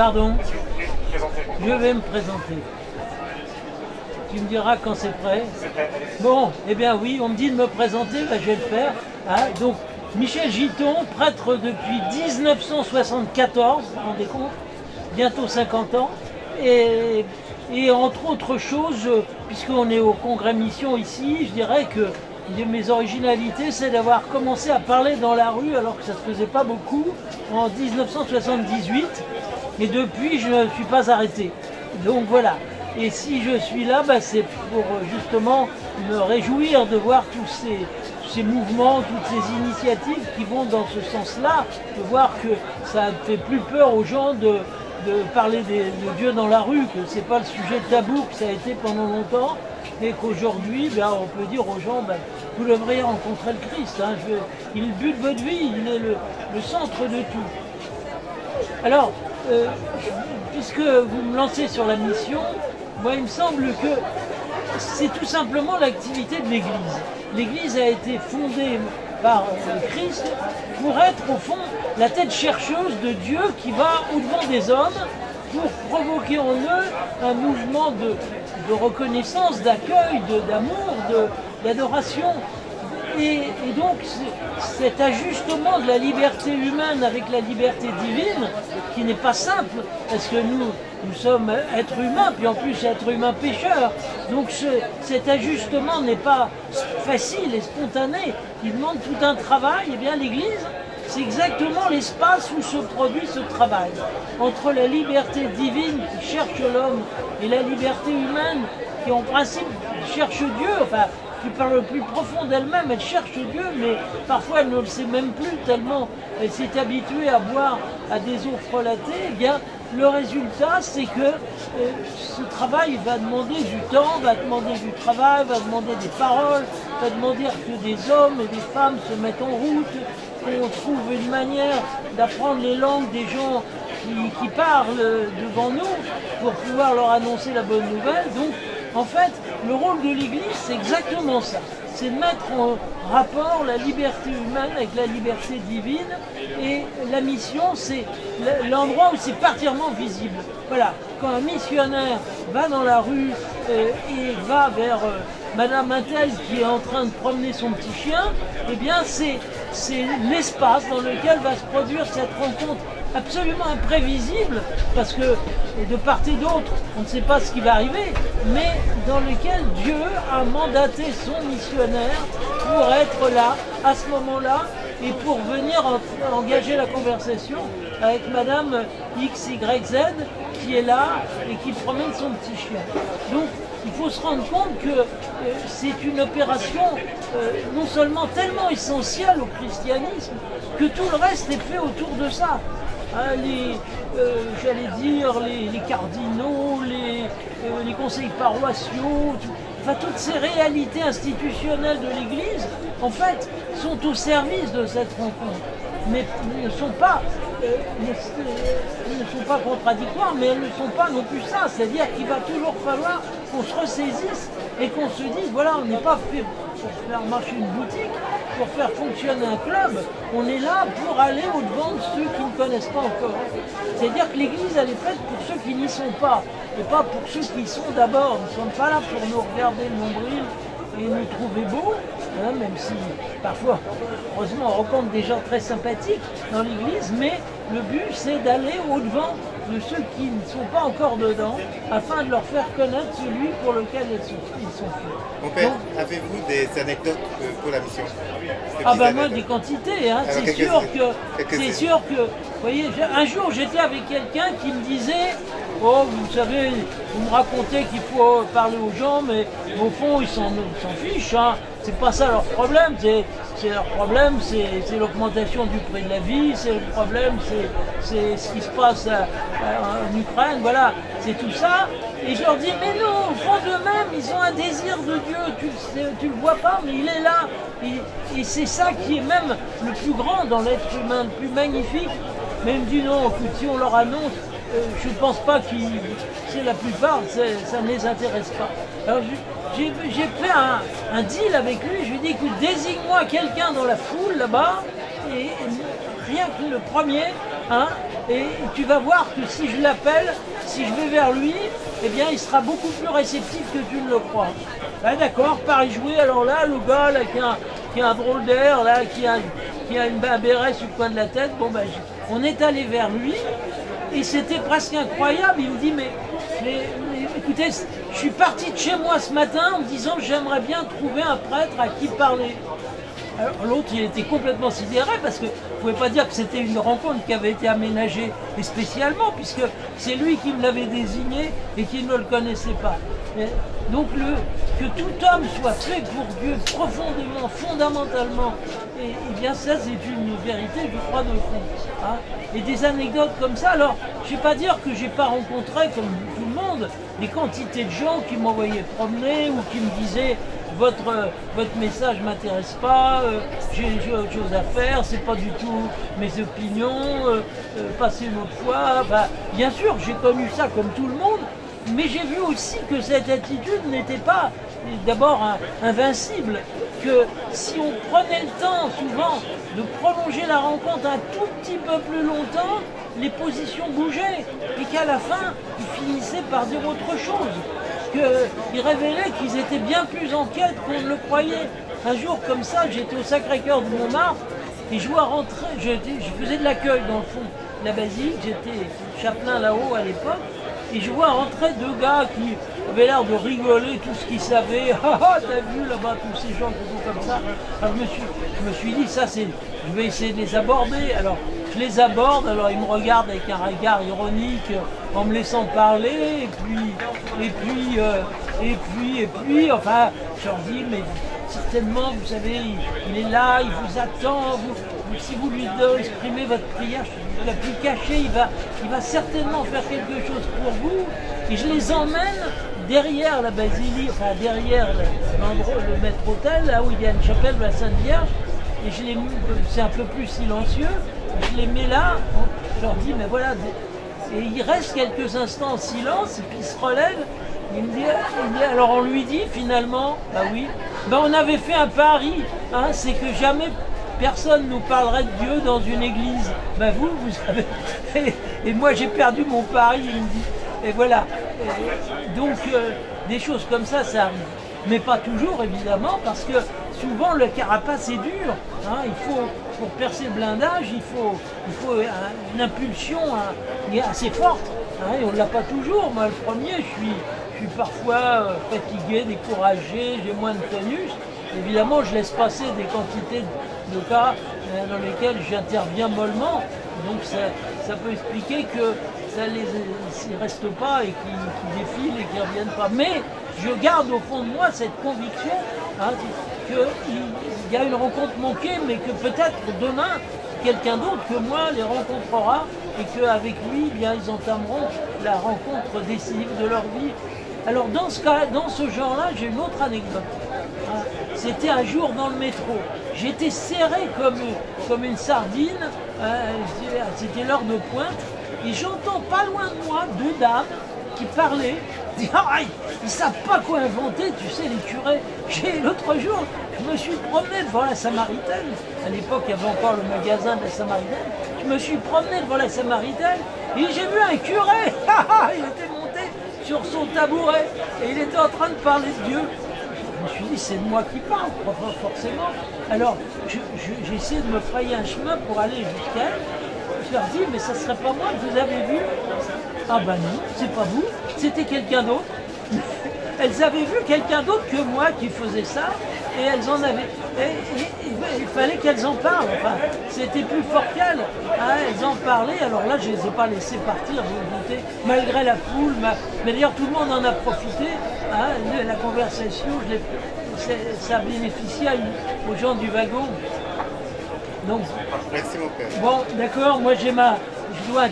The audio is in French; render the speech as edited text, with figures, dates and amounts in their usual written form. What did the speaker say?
Pardon? Je vais me présenter. Tu me diras quand c'est prêt. Bon, eh bien oui, on me dit de me présenter, ben, je vais le faire. Hein. Donc, Michel Giton, prêtre depuis 1974, vous vous rendez compte? Bientôt 50 ans. Et entre autres choses, puisqu'on est au Congrès Mission ici, je dirais que une de mes originalités, c'est d'avoir commencé à parler dans la rue, alors que ça ne se faisait pas beaucoup, en 1978. Et depuis, je ne suis pas arrêté. Donc voilà. Et si je suis là, bah, c'est pour justement me réjouir de voir tous ces mouvements, toutes ces initiatives qui vont dans ce sens-là, de voir que ça ne fait plus peur aux gens de parler de Dieu dans la rue, que ce n'est pas le sujet tabou que ça a été pendant longtemps, et qu'aujourd'hui, ben, on peut dire aux gens, ben, vous devriez rencontrer le Christ, hein, il est le but de votre vie, il est le centre de tout. Alors, puisque vous me lancez sur la mission, moi il me semble que c'est tout simplement l'activité de l'Église. L'Église a été fondée par Christ pour être au fond la tête chercheuse de Dieu qui va au-devant des hommes pour provoquer en eux un mouvement de reconnaissance, d'accueil, d'amour, d'adoration. Et donc cet ajustement de la liberté humaine avec la liberté divine, qui n'est pas simple, parce que nous sommes êtres humains, puis en plus êtres humains pécheurs. Donc cet ajustement n'est pas facile et spontané, il demande tout un travail. Et bien l'Église, c'est exactement l'espace où se produit ce travail, entre la liberté divine qui cherche l'homme et la liberté humaine qui en principe cherche Dieu, enfin, qui par le plus profond d'elle-même, elle cherche Dieu, mais parfois elle ne le sait même plus, tellement elle s'est habituée à boire à des eaux frelatées. Eh bien, le résultat, c'est que ce travail va demander du temps, va demander du travail, va demander des paroles, va demander que des hommes et des femmes se mettent en route, qu'on trouve une manière d'apprendre les langues des gens qui parlent devant nous pour pouvoir leur annoncer la bonne nouvelle. Donc, en fait, le rôle de l'Église, c'est exactement ça. C'est de mettre en rapport la liberté humaine avec la liberté divine. Et la mission, c'est l'endroit où c'est particulièrement visible. Voilà, quand un missionnaire va dans la rue et va vers Madame Intel qui est en train de promener son petit chien, eh bien c'est l'espace dans lequel va se produire cette rencontre absolument imprévisible, parce que de part et d'autre, on ne sait pas ce qui va arriver, mais dans lequel Dieu a mandaté son missionnaire pour être là, à ce moment-là, et pour venir engager la conversation avec Madame XYZ qui est là et qui promène son petit chien. Donc, il faut se rendre compte que c'est une opération non seulement tellement essentielle au christianisme, que tout le reste est fait autour de ça. Hein, j'allais dire, les cardinaux, les conseils paroissiaux, enfin toutes ces réalités institutionnelles de l'Église, en fait, sont au service de cette rencontre. Mais ne sont pas contradictoires, mais elles ne sont pas non plus ça. C'est-à-dire qu'il va toujours falloir qu'on se ressaisisse et qu'on se dise, voilà, on n'est pas fait pour faire marcher une boutique, pour faire fonctionner un club, on est là pour aller au-devant de ceux qui ne connaissent pas encore. C'est-à-dire que l'Église, elle est faite pour ceux qui n'y sont pas, et pas pour ceux qui y sont d'abord. Nous ne sommes pas là pour nous regarder le nombril et nous trouver beaux, hein, même si parfois, heureusement, on rencontre des gens très sympathiques dans l'Église, mais le but, c'est d'aller au-devant de ceux qui ne sont pas encore dedans, afin de leur faire connaître celui pour lequel ils sont faits. Mon père, avez-vous des anecdotes pour la mission? Ah ben moi, des quantités, hein. C'est sûr que, vous voyez, un jour j'étais avec quelqu'un qui me disait, oh, vous savez, vous me racontez qu'il faut parler aux gens, mais au fond, ils s'en fichent, hein. C'est pas ça leur problème, leur problème, c'est l'augmentation du prix de la vie, c'est le problème, c'est ce qui se passe en Ukraine, voilà, c'est tout ça. Et je leur dis, mais non, au fond d'eux-mêmes, ils ont un désir de Dieu, tu le vois pas, mais il est là. Et c'est ça qui est même le plus grand dans l'être humain, le plus magnifique. Mais il me dit, non, écoute, si on leur annonce, je ne pense pas c'est la plupart, ça ne les intéresse pas. Alors j'ai fait un deal avec lui, je lui ai dit, écoute, désigne-moi quelqu'un dans la foule là-bas, et rien que le premier, hein, Et tu vas voir que si je l'appelle, si je vais vers lui, eh bien il sera beaucoup plus réceptif que tu ne le crois. Ah, d'accord, Paris joué, alors là, le gars là, qui a un drôle d'air, là, qui a un béret sur le coin de la tête, bon ben, on est allé vers lui, et c'était presque incroyable. Il me dit, mais écoutez, je suis parti de chez moi ce matin en me disant que j'aimerais bien trouver un prêtre à qui parler. L'autre, il était complètement sidéré parce que vous ne pouvez pas dire que c'était une rencontre qui avait été aménagée et spécialement, puisque c'est lui qui me l'avait désigné et qui ne le connaissait pas. Donc que tout homme soit fait pour Dieu profondément, fondamentalement, et bien ça c'est une vérité, je crois, de fond. Hein. Et des anecdotes comme ça, alors je ne vais pas dire que je n'ai pas rencontré, comme tout le monde, des quantités de gens qui m'envoyaient promener ou qui me disaient votre message ne m'intéresse pas, j'ai autre chose à faire, c'est pas du tout mes opinions, passez une autre fois. Enfin, bien sûr, j'ai connu ça comme tout le monde, mais j'ai vu aussi que cette attitude n'était pas d'abord invincible, que si on prenait le temps souvent de prolonger la rencontre un tout petit peu plus longtemps, les positions bougeaient et qu'à la fin, ils finissaient par dire autre chose. Qu'ils révélaient qu'ils étaient bien plus en quête qu'on ne le croyait. Un jour comme ça, j'étais au Sacré-Cœur de Montmartre et je vois rentrer, je faisais de l'accueil dans le fond de la basilique, j'étais chapelain là-haut à l'époque, et je vois rentrer deux gars qui avaient l'air de rigoler tout ce qu'ils savaient. Ah, t'as vu là-bas tous ces gens qui sont comme ça. Alors je me suis dit, ça c'est, je vais essayer de les aborder. Alors je les aborde, alors ils me regardent avec un regard ironique en me laissant parler, et puis, enfin, je leur dis, mais certainement, vous savez, il est là, il vous attend, si vous lui exprimez votre prière la plus cachée, il va certainement faire quelque chose pour vous. Et je les emmène derrière la basilique, enfin derrière le maître-autel, là où il y a une chapelle de la Sainte Vierge, et c'est un peu plus silencieux, je les mets là, je leur dis, mais voilà, et il reste quelques instants en silence, et puis il se relève, il me dit, alors on lui dit finalement, bah oui, bah on avait fait un pari, hein, c'est que jamais personne nous parlerait de Dieu dans une église. Ben vous savez, et moi j'ai perdu mon pari, il me dit. Et voilà. Donc des choses comme ça, ça arrive. Mais pas toujours évidemment, parce que souvent le carapace est dur. Hein, pour percer le blindage, il faut une impulsion assez forte. Hein, et on ne l'a pas toujours. Moi le premier, je suis parfois fatigué, découragé, j'ai moins de tonus. Évidemment, je laisse passer des quantités de cas dans lesquels j'interviens mollement. Donc ça peut expliquer que ça ne reste pas et qu'ils défilent et qu'ils ne reviennent pas. Mais je garde au fond de moi cette conviction, hein, qu'il y a une rencontre manquée, mais que peut-être demain, quelqu'un d'autre que moi les rencontrera et qu'avec lui, eh bien, ils entameront la rencontre décisive de leur vie. Alors dans ce genre-là, j'ai une autre anecdote. Hein. C'était un jour dans le métro. J'étais serré comme une sardine, c'était l'heure de pointe, et j'entends pas loin de moi deux dames qui parlaient, disent « Ah, ils savent pas quoi inventer, tu sais, les curés. » L'autre jour, je me suis promené devant la Samaritaine, à l'époque il y avait encore le magasin de la Samaritaine, je me suis promené devant la Samaritaine, et j'ai vu un curé, il était monté sur son tabouret, et il était en train de parler de Dieu. Je me suis dit, c'est de moi qui parle, forcément. Alors, j'ai essayé de me frayer un chemin pour aller jusqu'à elle. Je leur dis, mais ça serait pas moi que vous avez vu? Ah ben non, c'est pas vous, c'était quelqu'un d'autre. Elles avaient vu quelqu'un d'autre que moi qui faisait ça, et elles en avaient. Il fallait qu'elles en parlent. Enfin, c'était plus fort qu'elles. Hein, elles en parlaient. Alors là, je ne les ai pas laissées partir, vous vous doutez, malgré la foule. Mais d'ailleurs, tout le monde en a profité. Hein, la conversation, ça a bénéficié aux gens du wagon. Donc, merci mon père. Bon, d'accord. Moi, je dois